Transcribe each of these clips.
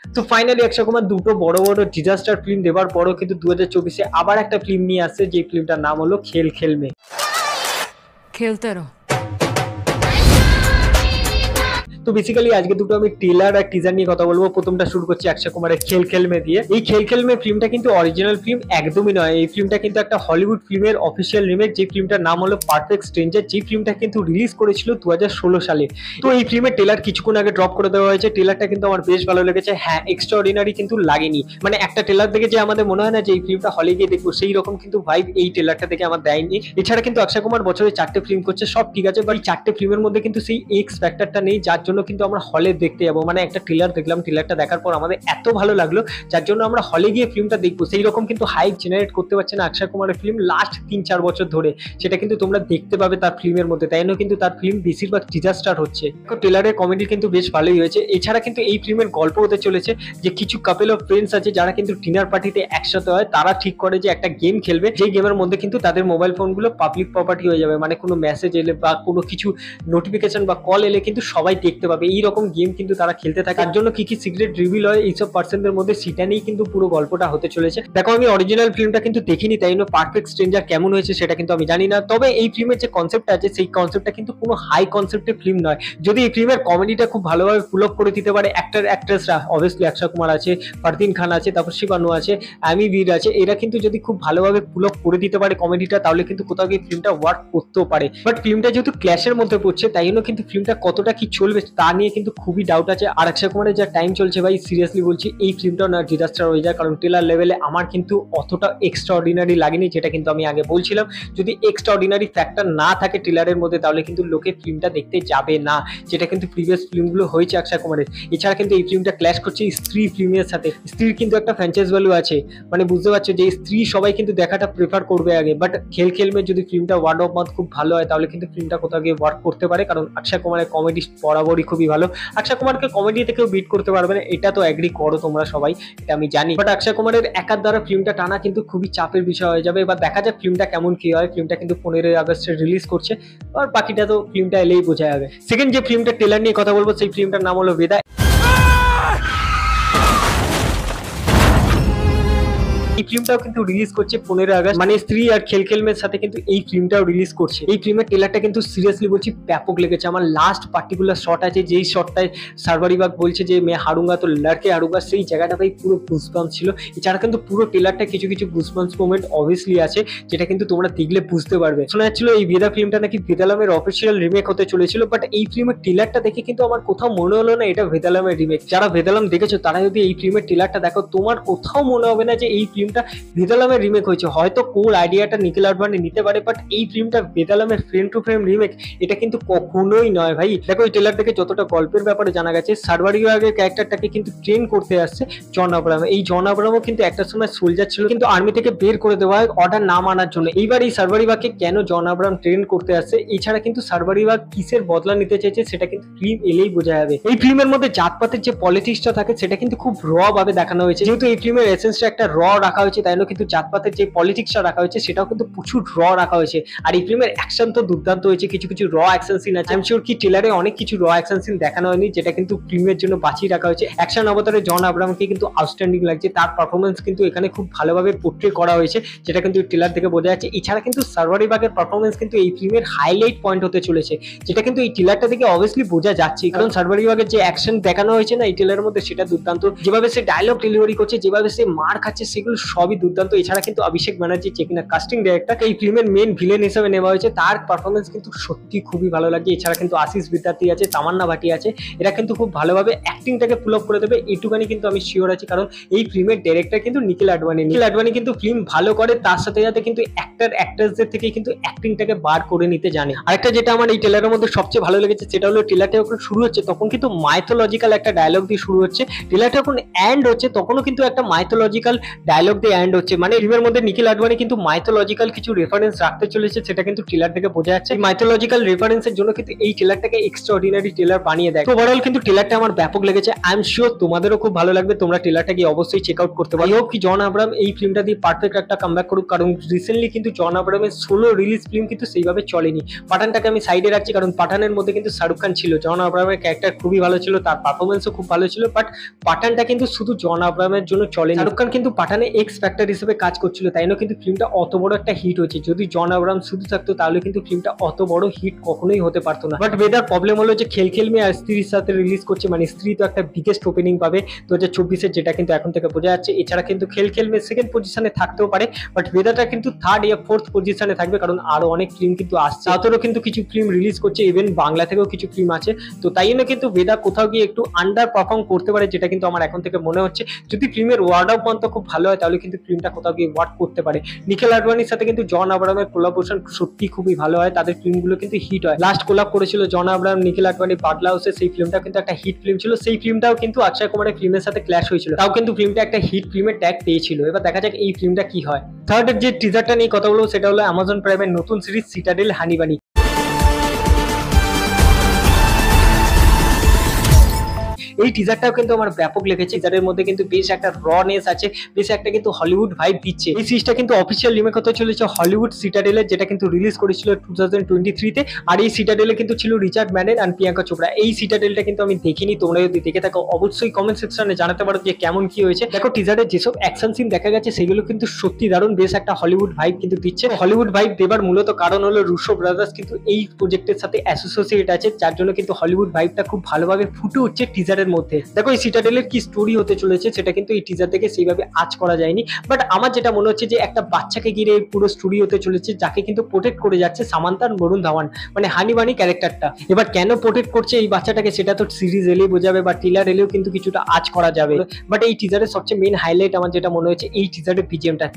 তো ফাইনালি অক্ষয় কুমার দুটো বড় বড় ডিজাস্টার ফিল্ম দেওয়ার পরও কিন্তু 2024-এ আবার একটা ফিল্ম নিয়ে আসছে, যে ফিল্মটার নাম হলো খেল খেল মে। खेलते रहो। তো বেসিক্যালি আজকে দুটো আমি ট্রেলার আর টিজার নিয়ে কথা বলবো। প্রথমটা শুরু করছি অক্ষয় কুমারের খেল খেল মে দিয়ে। এই খেল খেল মে ফিল্মটা কিন্তু অরিজিনাল ফিল্ম একদমই নয়। এই ফিল্মটা কিন্তু একটা হলিউড ফিল্মের অফিসিয়াল রিমেক, যে ফিল্মটার নাম হলো পারফেক্ট স্ট্রেঞ্জার, যে ফিল্মটা কিন্তু রিলিজ করেছিল 2016 সালে। তো এই ফিল্মের ট্রেলার কিছুক্ষণ আগে ড্রপ করে দেওয়া হয়েছে। ট্রেলারটা কিন্তু আমার বেশ ভালো লেগেছে। হ্যাঁ, এক্সট্রা অর্ডিনারি কিন্তু লাগেনি, মানে একটা ট্রেলার দেখে যে আমাদের মনে হয় না যে এই ফিল্মটা হলে গিয়ে দেখবো, সেই রকম কিন্তু ভাইব এই ট্রেলারটা দেখে আমার দেয়নি। এছাড়া কিন্তু অক্ষয় কুমার বছরে 4টে ফিল্ম করছে, সব ঠিক আছে, বাট 4টে ফিল্মের মধ্যে কিন্তু সেই এক্স ফ্যাক্টরটা নেই, যার জন্য কিন্তু আমরা হলে দেখতে যাবো। মানে একটা ট্রেলার দেখলাম, ট্রেলারটা দেখার পর আমাদের এত ভালো লাগলো যার জন্য আমরা হলে গিয়ে ফিল্মটা দেখবো, সেই রকম কিন্তু হাইপ জেনারেট করতে পারছে না অক্ষয় কুমারের ফিল্ম লাস্ট 3-4 বছর ধরে। সেটা কিন্তু তোমরা দেখতে পাবে তার ফিল্মের মধ্যে, তাই না? কিন্তু তার ফিল্ম বেশিরভাগ ডিজাস্টার হচ্ছে। ট্রেলারের কমেডি কিন্তু বেশ ভালোই হয়েছে। এছাড়া কিন্তু এই ফিল্মের গল্প হতে চলেছে যে কিছু কাপল অফ ফ্রেন্ডস আছে যারা কিন্তু ডিনার পার্টিতে একসাথে হয়, তারা ঠিক করে যে একটা গেম খেলবে, যে গেমের মধ্যে কিন্তু তাদের মোবাইল ফোনগুলো পাবলিক প্রপার্টি হয়ে যাবে, মানে কোনো মেসেজ এলে বা কোনো কিছু নোটিফিকেশন বা কল এলে কিন্তু সবাই দেখতে পাবে। এইরকম গেম কিন্তু তারা খেলতে থাকে। তার জন্য কি কি সিক্রেট রিভিল হয় এইসব পার্সনদের মধ্যে, সেটা নিয়েই কিন্তু পুরো গল্পটা হতে চলেছে। দেখো, আমি অরিজিনাল ফিল্মটা কিন্তু দেখিনি, তাই জন্য পারফেক্ট স্ট্রেঞ্জার কেমন হয়েছে সেটা কিন্তু আমি জানি না। তবে এই ফিল্মের যে কনসেপ্টটা আছে, সেই কনসেপ্টটা কিন্তু কোনো হাই কনসেপ্টের ফিল্ম নয়। যদি এই ফিল্মের কমেডিটা খুব ভালোভাবে পুল আপ করে দিতে পারে অ্যাক্টর অ্যাক্ট্রেসরা, অবভিয়াসলি অক্ষয় কুমার আছে, ফারদিন খান আছে, তারপর শিবানু আছে, অ্যামি বীর আছে, এরা কিন্তু যদি খুব ভালোভাবে পুল আপ করে দিতে পারে কমেডিটা, তাহলে কিন্তু কোথাও গিয়ে ফিল্মটা ওয়ার্ক করতেও পারে। বাট ফিল্মটা যেহেতু ক্ল্যাশের মধ্যে পড়ছে, তাই জন্য কিন্তু ফিল্মটা কতটা কি চলবে তা নিয়ে কিন্তু খুবই ডাউট আছে। আর অক্ষয় কুমারের যা টাইম চলছে ভাই, সিরিয়াসলি বলছি এই ফিল্মটাও না ডিজাস্টার হয়ে যায়, কারণ ট্রেলার লেভেলে আমার কিন্তু অতটা এক্সট্রা অর্ডিনারি লাগেনি, যেটা কিন্তু আমি আগে বলছিলাম। যদি এক্সট্রা অর্ডিনারি ফ্যাক্টর না থাকে ট্রেলারের মধ্যে, তাহলে কিন্তু লোকে ফিল্মটা দেখতে যাবে না, যেটা কিন্তু প্রিভিয়াস ফিল্মগুলো হয়েছে অক্ষয় কুমারের। এছাড়া কিন্তু এই ফিল্মটা ক্ল্যাশ করছে স্ত্রী ফিল্মের সাথে। স্ত্রীর কিন্তু একটা ফ্র্যাঞ্চাইজ ভ্যালু আছে, মানে বুঝতে পারছো যে স্ত্রী সবাই কিন্তু দেখাটা প্রেফার করবে আগে। বাট খেল খেলমে যদি ফিল্মটা ওয়ার্ড অফ মাউথ খুব ভালো হয়, তাহলে কিন্তু ফিল্মটা কোথাও গিয়ে ওয়ার্ক করতে পারে, কারণ অক্ষয় কুমারের কমেডি বরাবরই খুবই ভালো। অক্ষয় কুমারকে কমেডি থেকেও বিট করতে পারবে না, এটা তো এগ্রি করো তোমরা সবাই, এটা আমি জানি। বাট অক্ষয় কুমারের একার দ্বারা ফিল্মটা টানা কিন্তু খুবই চাপের বিষয় হয়ে যাবে। এবার দেখা যাক ফিল্মটা কেমন কি হয়। ফিল্মটা কিন্তু 15 আগস্টে রিলিজ করছে, আর বাকিটা তো ফিল্মটা এলেই বোঝা যাবে। সেকেন্ড যে ফিল্মটা ট্রেলার নিয়ে কথা বলবো, সেই ফিল্মটার নাম হলো বেদা। এই ফিল্মটাও কিন্তু রিলিজ করছে 15 আগস্ট, মানে স্ত্রী আর খেল খেলমের সাথে কিন্তু এই ফিল্মটাও রিলিজ করছে। এই ফিল্মের ট্রেলারটা কিন্তু সিরিয়াসলি বলছি ব্যাপক লেগেছে আমার। লাস্ট পার্টিকুলার শট আছে, যেই শটটায় সারবারিবাগ বলছে যে মে হারুঙ্গা তো লড়কে হারুঙ্গা, সেই জায়গাটা ভাই পুরো গুজবাম্পস ছিল। এছাড়া কিন্তু পুরো ট্রেলারটা কিছু কিছু গুজবাম্পস মোমেন্ট অবভিয়াসলি আছে, যেটা কিন্তু তোমরা দেখলে বুঝতে পারবে। শোনা যাচ্ছিল এই বেদা ফিল্মটা নাকি ভেদালামের অফিসিয়াল রিমেক হতে চলেছিল, বাট এই ফিল্মের ট্রেলারটা দেখে কিন্তু আমার কোথাও মনে হলো না এটা ভেদালামের রিমেক। যারা ভেদালাম দেখেছো তারা যদি এই ফিল্মের ট্রেলারটা দেখো, তোমার কোথাও মনে হবে না যে এই ফিল্মটা ভেদালামের রিমেক হয়েছে। হয়তো কোর আইডিয়াটা নিখিল আডবাণী নিতে পারে, বাট এই ফিল্মটা ভেদালামের ফ্রেম টু ফ্রেম রিমেক এটা কিন্তু কখনোই নয় ভাই। দেখো এই ট্রেলার থেকে যতটা গল্পের ব্যাপারে জানা গেছে, সারবারিবাগের ক্যারেক্টারটাকে কিন্তু ট্রেন করতে আসছে জন আব্রাহাম। এই জন আব্রাহামও কিন্তু একটা সময় সোলজার ছিল, কিন্তু আর্মি থেকে বের করে দেওয়া হয় অর্ডার না মানার জন্য। এইবার এই সারবারিবাগকে কেন জন আব্রাহাম ট্রেন করতে আসছে, এছাড়া কিন্তু সারবারিবাগ কিসের বদলা নিতে চাইছে, সেটা কিন্তু ফিল্ম এলেই বোঝা যাবে। এই ফিল্মের মধ্যে জাতপাতের যে পলিটিক্সটা থাকে সেটা কিন্তু খুব র ভাবে দেখানো হয়েছে। যেহেতু এই ফিল্মের এসেন্সটা একটা র রাখা হয়েছে, তাই কিন্তু জাতপাতের যে পলিটিক্সটা রাখা হয়েছে সেটাও কিন্তু প্রচুর র রাখা হয়েছে। আর এই ফিল্মের অ্যাকশন তো দুর্দান্ত হয়েছে, কিছু কিছু র অ্যাকশন সিন আছে। আমি শিওর কি ট্রেলারে অনেক কিছু র অ্যাকশন সিন দেখানো হয়নি, যেটা কিন্তু ফিল্মের জন্য বাঁচিয়ে রাখা হয়েছে। অ্যাকশন অবতারে জন আব্রাহামকে কিন্তু আউটস্ট্যান্ডিং লাগছে, তার পারফরমেন্স কিন্তু এখানে খুব ভালোভাবে পোর্ট্রে করা হয়েছে, যেটা কিন্তু ট্রেলার থেকে বোঝা যাচ্ছে। এছাড়া কিন্তু সারবারিবাগের পারফরমেন্স কিন্তু এই ফিল্মের হাইলাইট পয়েন্ট হতে চলেছে, যেটা কিন্তু এই ট্রেলারটা থেকে অবভিয়াসলি বোঝা যাচ্ছে, কারণ সারবারিবাগের যে অ্যাকশন দেখানো হয়েছে না এই ট্রেলারের মধ্যে, সেটা দুর্দান্ত। যেভাবে সে ডায়লগ ডেলিভারি করছে, যেভাবে সে মার খাচ্ছে, সেগুলো সবই দুর্দান্ত। এছাড়া কিন্তু অভিষেক ব্যানার্জি, যে কিনা কাস্টিং ডাইরেক্টর, এই ফিল্মের মেন ভিলেন হিসেবে নেওয়া হয়েছে, তার পারফরমেন্স কিন্তু সত্যি খুবই ভালো লাগে। এছাড়া কিন্তু আশিস বিদ্যার্থী আছে, তামান্না ভাটি আছে, এরা কিন্তু খুব ভালোভাবে অ্যাক্টিংটাকে পুল আপ করে দেবে, এটুখানি কিন্তু আমি শিওর আছি। কারণ এই ফিল্মের ডাইরেক্টর কিন্তু নিখিল আডবাণী। নিখিল আডবাণী কিন্তু ফিল্ম ভালো করে, তার সাথে সাথে কিন্তু অ্যাক্টর অ্যাক্ট্রেসদের থেকে কিন্তু অ্যাক্টিংটাকে বার করে নিতে জানে। আরেকটা যেটা আমার এই ট্রেলারের মধ্যে সবচেয়ে ভালো লেগেছে, সেটা হলো ট্রেলারটা যখন শুরু হচ্ছে তখন কিন্তু মাইথোলজিক্যাল একটা ডায়লগ দিয়ে শুরু হচ্ছে। ট্রেলারটা যখন এন্ড হচ্ছে তখনও কিন্তু একটা মাইথোলজিক্যাল ডায়লগ মধ্যে এন্ড হচ্ছে, মানে ফিল্মের মধ্যে নিখিল আডবাণী কিন্তু মাইথোলজিক্যাল কিছু রেফারেন্স রাখতে চলেছে, সেটা কিন্তু ট্রেলার থেকে বোঝা যাচ্ছে। মাইথোলজিক্যাল রেফারেন্সের জন্য কিন্তু এই ট্রেলারটাকে এক্সট্রাঅর্ডিনারি ট্রেলার বানিয়ে দেয়। তো ওভারঅল কিন্তু ট্রেলারটা আমার ব্যাপক লেগেছে। আই এম শিওর তোমাদেরও খুব ভালো লাগবে, তোমরা ট্রেলারটা গিয়ে অবশ্যই চেক আউট করতে পারো। আই হোপ কি জন আব্রাহাম এই ফিল্মটা দিয়ে পারফেক্ট একটা কামব্যাক করুক, কারণ রিসেন্টলি কিন্তু জন আব্রাহামের সোলো রিলিজ ফিল্ম কিন্তু সেইভাবে চলেনি। পাঠানটাকে আমি সাইডে রাখছি, কারণ পাঠানের মধ্যে কিন্তু শাহরুখ খান ছিল, জন আব্রাহামের ক্যারেক্টার খুবই ভালো ছিল, তার পারফরমেন্সও খুব ভালো ছিল, বাট পাঠানটা কিন্তু শুধু জন আব্রাহামের জন্য চলে। শাহরুখ খান কিন্তু পাঠানে এক্স ফ্যাক্টর হিসেবে কাজ করছিল, তাই না কিন্তু ফিল্মটা অত বড় একটা হিট হয়েছে। যদি জন আব্রাহাম শুধু থাকতো তাহলে কিন্তু ফিল্মটা অত বড় হিট কখনোই হতে পারতো না। বাট বেদার প্রবলেম হলো যে খেল খেল মে আর স্ত্রীর সাথে রিলিজ করছে, মানে স্ত্রী তো একটা বিগেস্ট ওপেনিং পাবে 2024-এর, যেটা কিন্তু এখন থেকে বোঝা যাচ্ছে। এছাড়া কিন্তু খেল খেল মে সেকেন্ড পজিশনে থাকতেও পারে, বাট বেদাটা কিন্তু থার্ড ইয়া ফোর্থ পজিশনে থাকবে, কারণ আরো অনেক ফিল্ম কিন্তু আসছে। সাউথেরও কিন্তু কিছু ফিল্ম রিলিজ করছে, ইভেন বাংলা থেকেও কিছু ফিল্ম আছে। তো তাই জন্য কিন্তু বেদা কোথাও গিয়ে একটু আন্ডার পারফর্ম করতে পারে, যেটা কিন্তু আমার এখন থেকে মনে হচ্ছে। যদি ফিল্মের ওয়ার্ড অফ মাউথ খুব ভালো হয় তাহলে কিন্তু ফিল্মটা কোথাও গিয়ে ওয়ার্ক করতে পারে। নিখিল আডবাণীর সাথে কিন্তু জন আব্রাহামের কোলাবোরেশন সত্যি খুবই ভালো হয়, তাদের ফিল্মগুলো কিন্তু হিট হয়। লাস্ট কোলাব করেছিল জন আব্রাহাম নিখিল আডবাণী পাগলা হাউসে, সেই ফিল্মটা কিন্তু একটা হিট ফিল্ম ছিল। সেই ফিল্মটাও কিন্তু অক্ষয় কুমারের ফিল্মের সাথে ক্ল্যাশ হয়েছিল, তাও কিন্তু ফিল্মটা একটা হিট ফিল্মের ট্যাগ পেয়েছিল। এবার দেখা যাক এই ফিল্মটা কি হয়। থার্ড যে টিজারটা নিয়ে কথা বলবো সেটা হলো অ্যামাজন প্রাইমের নতুন সিরিজ সিটাডেল হানিবানি। এই টিজারটাও কিন্তু আমার ব্যাপক লেগেছে। টিজারের মধ্যে কিন্তু বেশ একটা রনেস আছে, বেশ একটা কিন্তু হলিউড ভাইব দিচ্ছে। এই সিরিজটা কিন্তু অফিসিয়াল রিমেক হতে চলেছে হলিউড সিটাডেলের, যেটা কিন্তু রিলিজ করেছিল 2023-তে। আর এই সিটাডেলে কিন্তু ছিল রিচার্ড ম্যানেন আর প্রিয়াঙ্কা চোপড়া। এই সিটাডেলটা কিন্তু আমি দেখিনি, তোমরা যদি দেখে থাকো অবশ্যই কমেন্ট সেকশনে জানাতে পারো যে কেমন কি হয়েছে। দেখো টিজারে যেসব অ্যাকশন সিন দেখা গেছে সেগুলো কিন্তু সত্যি দারুণ, বেশ একটা হলিউড ভাইব কিন্তু দিচ্ছে। হলিউড ভাইব দেবার মূলত কারণ হলো রুশো ব্রাদার্স কিন্তু এই প্রজেক্টের সাথে অ্যাসোসিয়েট আছে, যার জন্য কিন্তু হলিউড ভাইবটা খুব ভালোভাবে ফুটে উঠছে টিজারের মধ্যে। দেখো এই সিটাডেলের কি স্টোরি হতে চলেছে সেটা কিন্তু এই টিজার থেকে সেইভাবে আজ করা যায়নি, বাট আমার যেটা মনে হচ্ছে যে একটা বাচ্চাকে ঘিরে পুরো স্টোরি হতে চলেছে, যাকে কিন্তু প্রোটেক্ট করে যাচ্ছে সামান্তা আর বরুণ ধাওয়ান, মানে হানিবানি ক্যারেক্টারটা। এবার কেন প্রোটেক্ট করছে এই বাচ্চাটাকে সেটা তো সিরিজ এলেই বোঝাবে, বা টিলার এলেও কিন্তু কিছুটা আজ করা যাবে। বাট এই টিজারের সবচেয়ে মেন হাইলাইট আমার যেটা মনে হচ্ছে এই টিজারের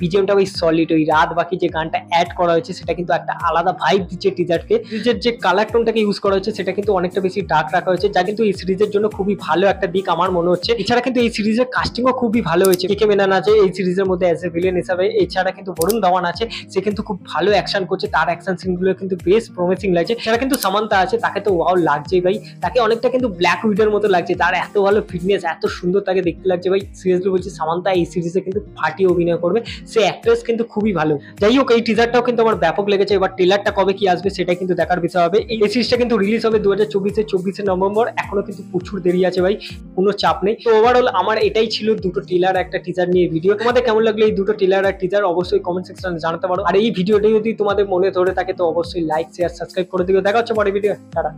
বিজিএমটা ওই সলিড, ওই রাত বাকি যে গানটা অ্যাড করা হয়েছে সেটা কিন্তু একটা আলাদা ভাইব দিচ্ছে টিজারকে। সিরিজের যে কালার টোনটাকে ইউজ করা হয়েছে সেটা কিন্তু অনেকটা বেশি ডার্ক রাখা হয়েছে, যা কিন্তু এই সিরিজের জন্য খুবই ভালো একটা দিক আমার মনে হচ্ছে। এছাড়া কিন্তু এই সিরিজের কাস্টিংও খুবই ভালো হয়েছে। কে কে মেনন আছে এই সিরিজের মধ্যে অ্যাজ এ ভিলেন হিসাবে, এছাড়া কিন্তু বরুণ ধাওয়ান আছে, সে কিন্তু খুব ভালো অ্যাকশন করছে, তার অ্যাকশন সিনগুলো কিন্তু বেশ প্রমিসিং লাগছে। এছাড়া কিন্তু সামান্তা আছে, তাকে তো ওয়াও লাগছে ভাই, তাকে অনেকটা কিন্তু ব্ল্যাক উইডোর মতো লাগছে, তার এত ভালো ফিটনেস, এত সুন্দর তাকে দেখতে লাগছে ভাই। সিরিয়াসলি বলছি সামান্তা এই সিরিজে কিন্তু ফাটিয়ে অভিনয় করবে, সে অ্যাক্ট্রেস কিন্তু খুবই ভালো। যাই হোক এই টিজারটাও কিন্তু আমার ব্যাপক লেগেছে। এবার ট্রেলারটা কবে কি আসবে সেটা কিন্তু দেখার বিষয় হবে। এই সিরিজটা কিন্তু রিলিজ হবে 2024-24 নভেম্বর, এখনো কিন্তু প্রচুর দেরি আছে ভাই, কোনো চাপ নেই। তো ওভারঅল আমার এটাই ছিল দুটো ট্রেলার একটা টিজার নিয়ে ভিডিও। তোমাদের কেমন লাগলো এই দুটো ট্রেলার আর টিজার অবশ্যই কমেন্ট সেকশনে জানাতে পারো। আর এই ভিডিওটি যদি তোমাদের মনে ধরে থাকে তো অবশ্যই লাইক শেয়ার সাবস্ক্রাইব করে দিও। দেখা হচ্ছে পরের ভিডিও, টাটা।